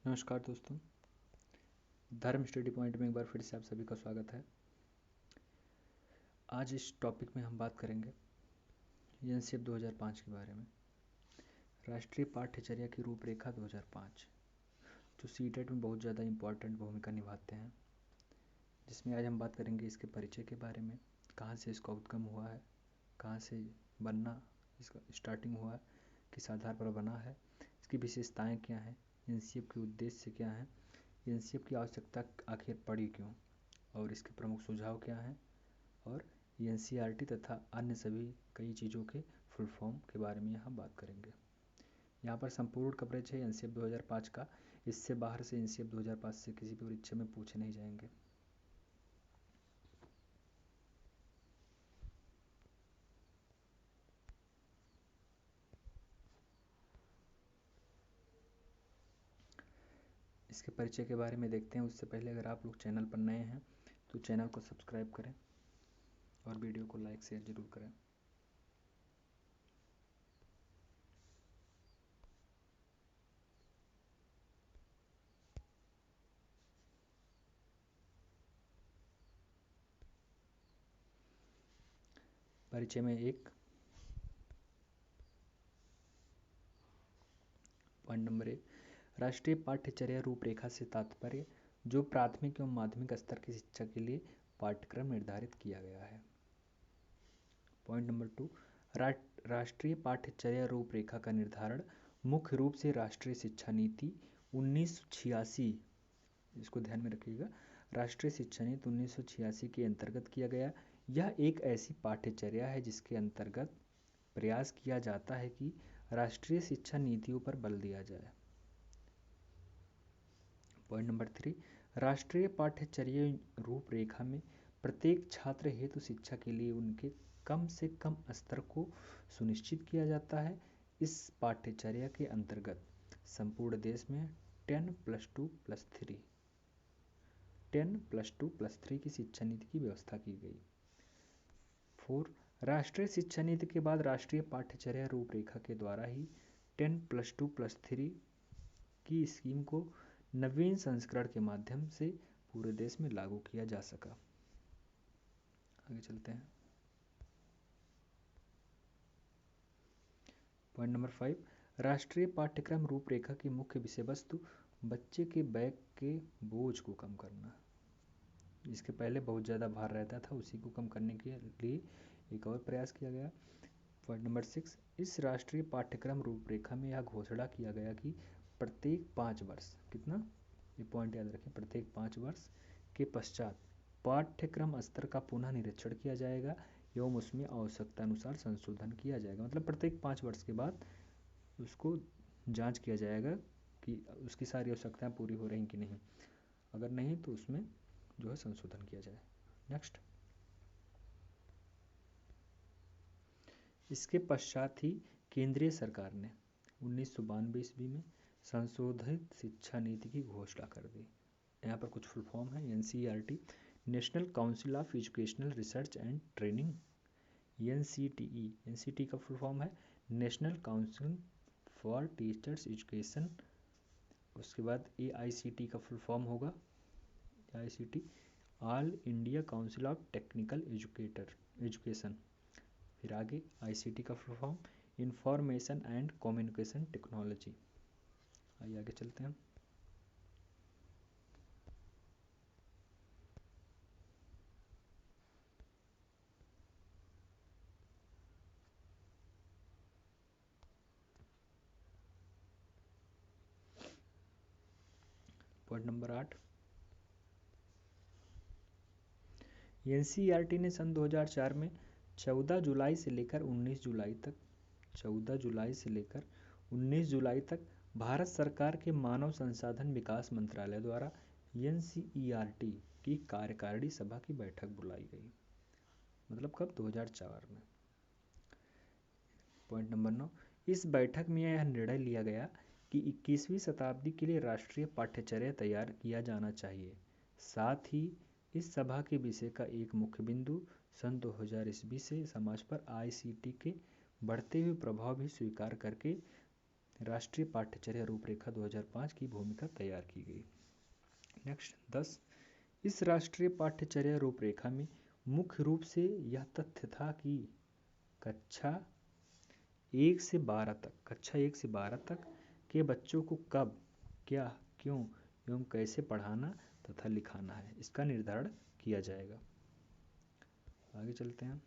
नमस्कार दोस्तों, धर्म स्टडी पॉइंट में एक बार फिर से आप सभी का स्वागत है। आज इस टॉपिक में हम बात करेंगे एनसीएफ 2005 के बारे में। राष्ट्रीय पाठ्यचर्या की रूपरेखा 2005 जो सीटेट में बहुत ज़्यादा इम्पोर्टेंट भूमिका निभाते हैं, जिसमें आज हम बात करेंगे इसके परिचय के बारे में, कहाँ से इसका उद्गम हुआ है, कहाँ से बनना इसका स्टार्टिंग हुआ है, किस आधार पर बना है, इसकी विशेषताएँ क्या हैं, एनसीएफ के उद्देश्य क्या हैं, एनसीएफ की आवश्यकता आखिर पड़ी क्यों और इसके प्रमुख सुझाव क्या हैं, और एनसीईआरटी तथा अन्य सभी कई चीज़ों के फुल फॉर्म के बारे में यहाँ बात करेंगे। यहाँ पर संपूर्ण कवरेज है एनसीएफ 2005 का। इससे बाहर से एनसीएफ 2005 से किसी भी परीक्षा में पूछे नहीं जाएंगे। इसके परिचय के बारे में देखते हैं। उससे पहले अगर आप लोग चैनल पर नए हैं तो चैनल को सब्सक्राइब करें और वीडियो को लाइक शेयर जरूर करें। परिचय में एक पॉइंट नंबर 1, राष्ट्रीय पाठ्यचर्या रूपरेखा से तात्पर्य जो प्राथमिक एवं माध्यमिक स्तर की शिक्षा के लिए पाठ्यक्रम निर्धारित किया गया है। पॉइंट नंबर 2, राष्ट्रीय पाठ्यचर्या रूपरेखा का निर्धारण मुख्य रूप से राष्ट्रीय शिक्षा नीति 1986, इसको ध्यान में रखिएगा, राष्ट्रीय शिक्षा नीति 1986 के अंतर्गत किया गया। यह एक ऐसी पाठ्यचर्या है जिसके अंतर्गत प्रयास किया जाता है कि राष्ट्रीय शिक्षा नीतियों पर बल दिया जाए। पॉइंट नंबर 3, राष्ट्रीय पाठ्यचर्या रूपरेखा में प्रत्येक छात्र हेतु शिक्षा के लिए उनके कम से कम स्तर को सुनिश्चित किया जाता है। इस पाठ्यचर्या के अंतर्गत संपूर्ण देश में 10+2+3 की शिक्षा नीति की व्यवस्था की गई। 4, राष्ट्रीय शिक्षा नीति के बाद राष्ट्रीय पाठ्यचर्या रूपरेखा के द्वारा ही 10+2+3 की स्कीम को नवीन संस्करण के माध्यम से पूरे देश में लागू किया जा सका। आगे चलते हैं। पॉइंट नंबर 5, राष्ट्रीय पाठ्यक्रम रूपरेखा की मुख्य विषय वस्तु बच्चे के बैग के बोझ को कम करना। इसके पहले बहुत ज़्यादा भार रहता था, उसी को कम करने के लिए एक और प्रयास किया गया। पॉइंट नंबर 6, इस राष्ट्रीय पाठ्यक्रम रूपरेखा में यह घोषणा किया गया कि प्रत्येक 5 वर्ष, कितना, ये पॉइंट याद रखें, प्रत्येक 5 वर्ष के पश्चात पाठ्यक्रम स्तर का पुनः निरीक्षण किया जाएगा एवं उसमें आवश्यकता अनुसार संशोधन किया जाएगा। मतलब प्रत्येक 5 वर्ष के बाद उसको जांच किया जाएगा कि उसकी सारी आवश्यकताएं पूरी हो रही कि नहीं, अगर नहीं तो उसमें जो है संशोधन किया जाए। नेक्स्ट, इसके पश्चात ही केंद्रीय सरकार ने 1992 ईस्वी में संशोधित शिक्षा नीति की घोषणा कर दी। यहाँ पर कुछ फुल फॉर्म है। NCERT, national council of educational research and training, NCTE, NCT का फुल फॉर्म है national council for teachers education. उसके बाद एआईसीटी का फुल फॉर्म होगा AICT, all India council of technical education. फिर आगे आईसीटी का full form information and communication technology. आइए आगे चलते हैं। पॉइंट नंबर 8, एनसीईआरटी ने सन 2004 में 14 जुलाई से लेकर 19 जुलाई तक 14 जुलाई से लेकर 19 जुलाई तक भारत सरकार के मानव संसाधन विकास मंत्रालय द्वारा एनसीईआरटी की कार्यकारिणी सभा की बैठक बुलाई गई। मतलब कब, 2004 में। पॉइंट नंबर 9, इस बैठक में यह निर्णय लिया गया कि 21वीं शताब्दी के लिए राष्ट्रीय पाठ्यचर्या तैयार किया जाना चाहिए। साथ ही इस सभा के विषय का एक मुख्य बिंदु सन 2000 ईस्वी से समाज पर आईसीटी के बढ़ते हुए प्रभाव भी स्वीकार करके राष्ट्रीय पाठ्यचर्या रूपरेखा 2005 की भूमिका तैयार की गई। नेक्स्ट 10, इस राष्ट्रीय पाठ्यचर्या रूपरेखा में मुख्य रूप से यह तथ्य था कि कक्षा 1 से 12 तक के बच्चों को कब, क्या, क्यों एवं कैसे पढ़ाना तथा लिखाना है, इसका निर्धारण किया जाएगा। आगे चलते हैं।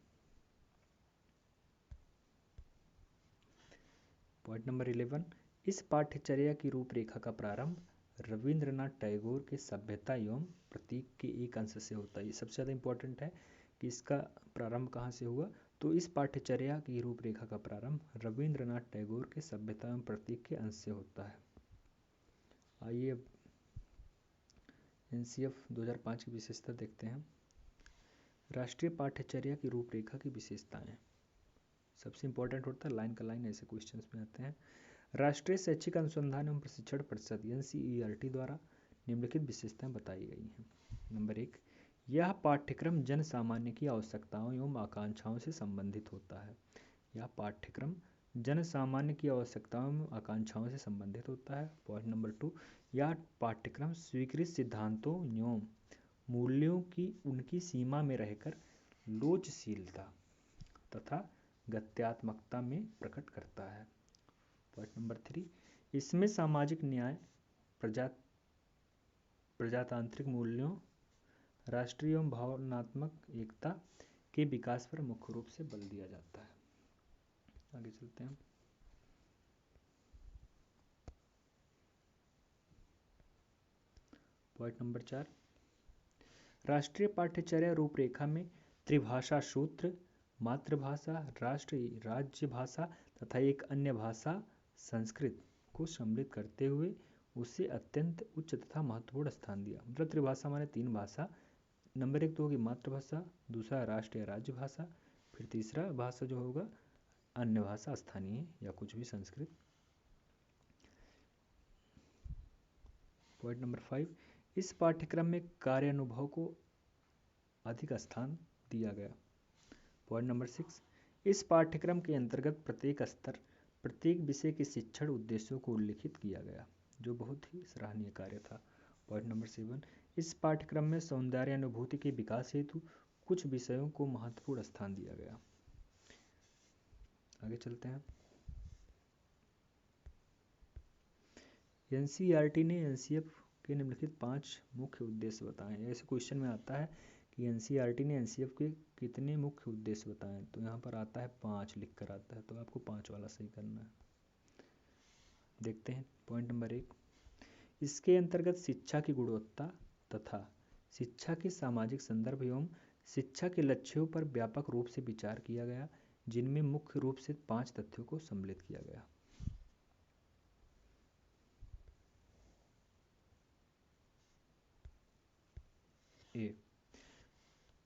पॉइंट नंबर 11, इस पाठ्यचर्या की रूपरेखा का प्रारंभ रविंद्रनाथ टैगोर के सभ्यता एवं प्रतीक के एक अंश से होता है। ये सबसे ज़्यादा इम्पोर्टेंट है कि इसका प्रारंभ कहाँ से हुआ, तो इस पाठ्यचर्या की रूपरेखा का प्रारंभ रविंद्रनाथ टैगोर के सभ्यता एवं प्रतीक के अंश से होता है। आइए अब एनसीएफ 2005 की विशेषता देखते हैं। राष्ट्रीय पाठ्यचर्या की रूपरेखा की विशेषताएं, सबसे इम्पोर्टेंट होता है लाइन का लाइन, ऐसे क्वेश्चंस में आते हैं। राष्ट्रीय शैक्षिक अनुसंधान एवं प्रशिक्षण परिषद NCERT द्वारा निम्नलिखित विशेषताएं बताई गई हैं। नंबर 1, यह पाठ्यक्रम जन सामान्य की आवश्यकताओं एवं आकांक्षाओं से संबंधित होता है। यह पाठ्यक्रम जन सामान्य की आवश्यकताओं एवं आकांक्षाओं से संबंधित होता है। पॉइंट नंबर 2, यह पाठ्यक्रम स्वीकृत सिद्धांतों एवं मूल्यों की उनकी सीमा में रहकर लोचशीलता तथा गत्यात्मकता में प्रकट करता है। पॉइंट नंबर 3, इसमें सामाजिक न्याय, प्रजातांत्रिक मूल्यों, राष्ट्रीय एवं भावनात्मक एकता के विकास पर मुख्य रूप से बल दिया जाता है। आगे चलते हैं। पॉइंट नंबर 4, राष्ट्रीय पाठ्यचर्या रूपरेखा में त्रिभाषा सूत्र, मातृभाषा, राज्य भाषा तथा एक अन्य भाषा संस्कृत को सम्मिलित करते हुए उसे अत्यंत उच्च तथा महत्वपूर्ण स्थान दिया। मतलब त्रिभाषा माने 3 भाषा, नंबर 1 तो होगी मातृभाषा, दूसरा राष्ट्रीय राज्य भाषा, फिर तीसरा भाषा जो होगा अन्य भाषा स्थानीय या कुछ भी संस्कृत। पॉइंट नंबर 5, इस पाठ्यक्रम में कार्यानुभव को अधिक स्थान दिया गया। पॉइंट नंबर 6, इस पाठ्यक्रम के अंतर्गत प्रत्येक स्तर, प्रत्येक विषय के शिक्षण उद्देश्यों को उल्लिखित किया गया, जो बहुत ही सराहनीय कार्य था। पॉइंट नंबर 7, इस पाठ्यक्रम में सौंदर्य अनुभूति के विकास हेतु कुछ विषयों को महत्वपूर्ण स्थान दिया गया। आगे चलते हैं। NCERT ने NCF के निम्नलिखित 5 मुख्य उद्देश्य बताए हैं। ऐसे क्वेश्चन में आता है कि NCERT ने NCF के कितने मुख्य उद्देश्य बताए, तो यहाँ पर आता है 5 लिख कर आता है, तो आपको 5 वाला सही करना है। देखते हैं। पॉइंट नंबर 1, इसके अंतर्गत शिक्षा की गुणवत्ता तथा शिक्षा के सामाजिक संदर्भ एवं शिक्षा के लक्ष्यों पर व्यापक रूप से विचार किया गया, जिनमें मुख्य रूप से 5 तथ्यों को सम्मिलित किया गया। ए,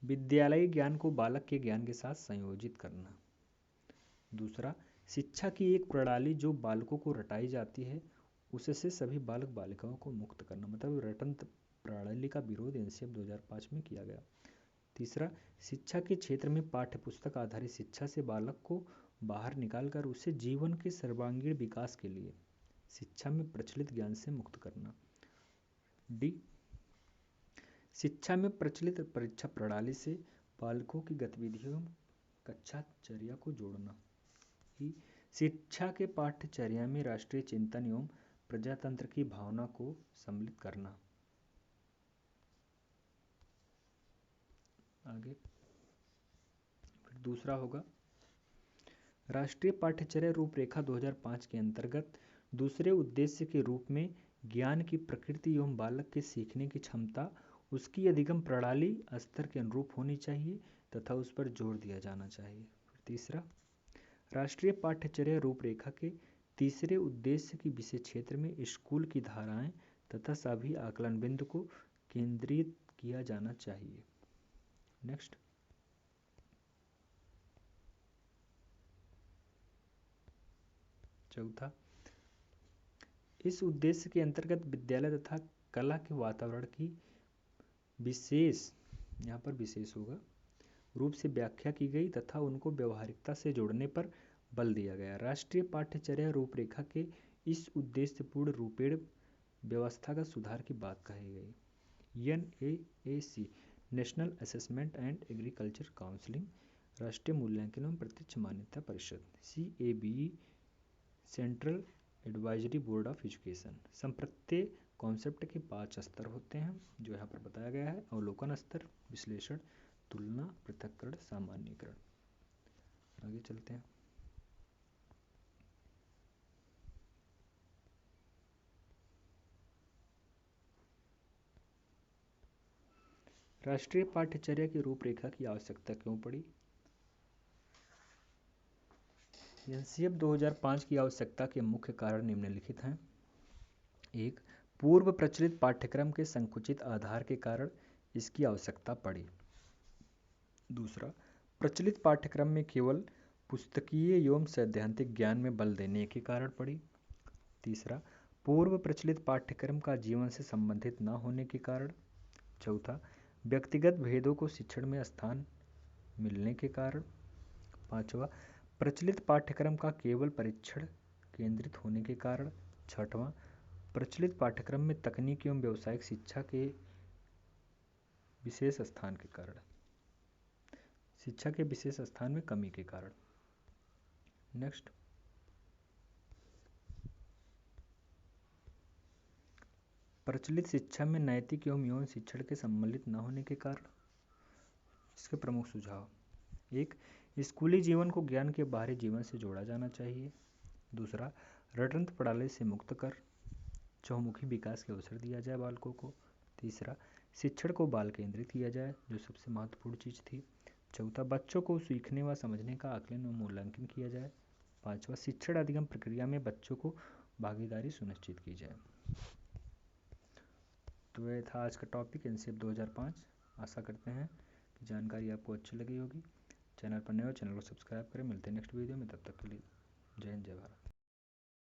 विद्यालयी ज्ञान को बालक के ज्ञान के साथ संयोजित करना। दूसरा, शिक्षा की एक प्रणाली जो बालकों को रटाई जाती है उससे सभी बालक बालिकाओं को मुक्त करना, मतलब रटन प्रणाली का विरोध NCF 2005 में किया गया। तीसरा, शिक्षा के क्षेत्र में पाठ्यपुस्तक आधारित शिक्षा से बालक को बाहर निकालकर उसे जीवन के सर्वांगीण विकास के लिए शिक्षा में प्रचलित ज्ञान से मुक्त करना। डी, शिक्षा में प्रचलित परीक्षा प्रणाली से बालकों की गतिविधियों कक्षाचर्या को जोड़ना। ई, शिक्षा के पाठ्यचर्या में राष्ट्रीय चिंतन एवं प्रजातंत्र की भावना को सम्मिलित करना। आगे फिर दूसरा होगा, राष्ट्रीय पाठ्यचर्या रूपरेखा 2005 के अंतर्गत दूसरे उद्देश्य के रूप में ज्ञान की प्रकृति एवं बालक के सीखने की क्षमता उसकी अधिगम प्रणाली स्तर के अनुरूप होनी चाहिए तथा उस पर जोर दिया जाना चाहिए। तीसरा, राष्ट्रीय पाठ्यचर्या रूपरेखा के तीसरे उद्देश्य की विषय क्षेत्र में स्कूल की धाराएं तथा सभी आकलन बिंदु को केंद्रित किया जाना चाहिए। नेक्स्ट, चौथा, इस उद्देश्य के अंतर्गत विद्यालय तथा कला के वातावरण की विशेष, यहाँ पर विशेष होगा, रूप से व्याख्या की गई तथा उनको व्यवहारिकता से जोड़ने पर बल दिया गया। राष्ट्रीय पाठ्यचर्या रूपरेखा के इस उद्देश्यपूर्ण रूपेण व्यवस्था का सुधार की बात कही गई। NAAC national assessment and agriculture counselling राष्ट्रीय मूल्यांकन एवं प्रत्यक्ष मान्यता परिषद। CABE central advisory board of education. संप्रत्यय कॉन्सेप्ट के 5 स्तर होते हैं जो यहाँ पर बताया गया है। अवलोकन स्तर, विश्लेषण, तुलना, पृथक्करण, सामान्यीकरण। आगे चलते हैं। राष्ट्रीय पाठ्यचर्या की रूपरेखा की आवश्यकता क्यों पड़ी? NCF 2005 की आवश्यकता के मुख्य कारण निम्नलिखित हैं। 1. पूर्व प्रचलित पाठ्यक्रम के संकुचित आधार के कारण इसकी आवश्यकता पड़ी। 2. प्रचलित पाठ्यक्रम में केवल पुस्तकीय एवं सैद्धांतिक ज्ञान में बल देने के कारण पड़ी। 3. पूर्व प्रचलित पाठ्यक्रम का जीवन से संबंधित न होने के कारण। 4. व्यक्तिगत भेदों को शिक्षण में स्थान मिलने के कारण। 5. प्रचलित पाठ्यक्रम का केवल परीक्षण केंद्रित होने के कारण। 6. प्रचलित पाठ्यक्रम में तकनीकी एवं व्यावसायिक शिक्षा के विशेष स्थान के कारण, शिक्षा के विशेष स्थान में कमी के कारण। नेक्स्ट, प्रचलित शिक्षा में नैतिक एवं यौन शिक्षण के सम्मिलित न होने के कारण। इसके प्रमुख सुझाव: 1. स्कूली जीवन को ज्ञान के बाहरी जीवन से जोड़ा जाना चाहिए। 2. रटंत प्रणाली से मुक्त कर चहुमुखी विकास के अवसर दिया जाए बालकों को। 3. शिक्षण को बाल केंद्रित किया जाए जो सबसे महत्वपूर्ण चीज़ थी। 4. बच्चों को सीखने व समझने का आकलन व मूल्यांकन किया जाए। 5. शिक्षण अधिगम प्रक्रिया में बच्चों को भागीदारी सुनिश्चित की जाए। तो यह था आज का टॉपिक NCF 2005। आशा करते हैं कि जानकारी आपको अच्छी लगी होगी। चैनल पर नए हो चैनल को सब्सक्राइब करें। मिलते हैं नेक्स्ट वीडियो में, तब तक के लिए जय हिंद जय भारत।